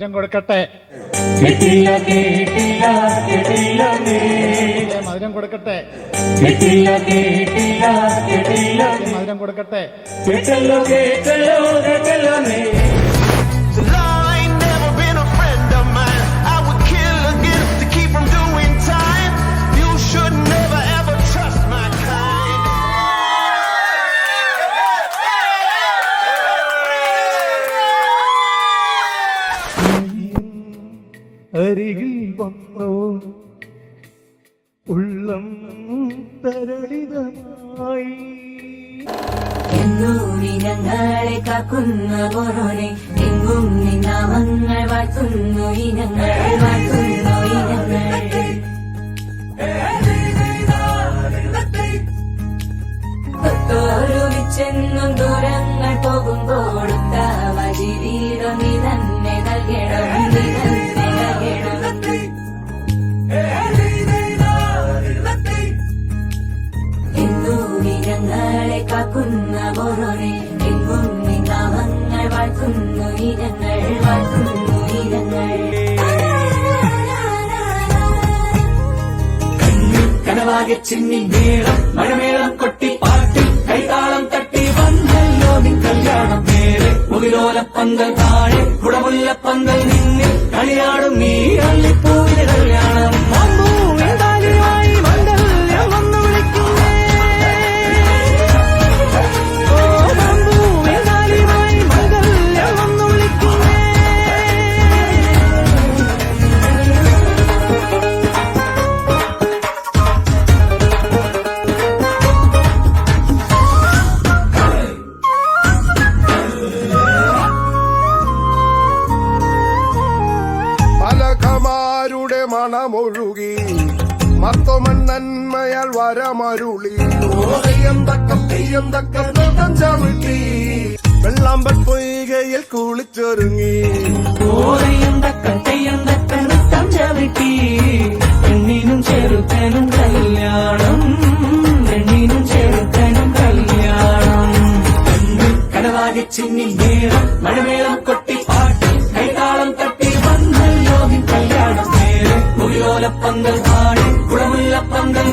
മധുരം കൊടുക്കട്ടെ. മധുരം കൊടുക്കട്ടെ. മധുരം കൊടുക്കട്ടെ. അരികിൽ വന്നോ ഉള്ളം തരളിതമായി എന്നൂരി ഞങ്ങളെ കാക്കുന്ന പോരോനെ എങ്ങും നിന്നാമങ്ങൾ വാഴ്ത്തുന്നു ഇനങ്ങൾ വാഴ്ത്തുന്നു ഇനങ്ങൾ തൊട്ടോരുവിച്ചെന്നും ദൂരങ്ങൾ പോകുമ്പോൾ ഉത്താവ ജീവിതം നീ തന്നെ നൽകണം നീ തന്നെ നൽകണം എന്നൂരി ഞങ്ങളെ കാക്കുന്ന പോരോനെ എങ്ങും നിന്നാമങ്ങൾ വാഴ്ത്തുന്നു ഇനങ്ങൾ വാഴ്ത്തുന്നു ഇനങ്ങൾ കനവാകെ ചിന്നി മേളം മഴമേളം കൊട്ടി പാട്ടി കൈതാളം തട്ടി വന്നല്ലോ നിൻ കല്യാണം നേരെ മുകിലോലപ്പന്തൽ താഴെ കുടമുല്ലപ്പന്തൽ നിന്നിൽ കളിയാടും നീ അള്ളിപ്പൂവിലെ കല്യാണം രുടെ മണമൊഴുകി മർത്തോമൻ നന്മയാൽ വരമരുളി ഓയം തക്കം തെയ്യം തക്കം തോട്ടം ചവിട്ടി വെള്ളാമ്പൽ പൊയ്കയിൽ കുളിച്ചൊരുങ്ങി ഓയം തക്കം തെയ്യം തക്കം നൃത്തം ചവിട്ടി പെണ്ണിനും ചെറുക്കനും കല്യാണം പെണ്ണിനും ചെറുക്കനും കല്യാണം കനവാകെ ചിന്നി മേളം മഴമേളം കൊട്ടി പാട്ടി കൈതാളം തട്ടി വന്നല്ലോ നിൻ കല്യാണം നേരെ മുകിലോലപ്പന്തൽ താഴെ കുടമുല്ലപ്പന്തൽ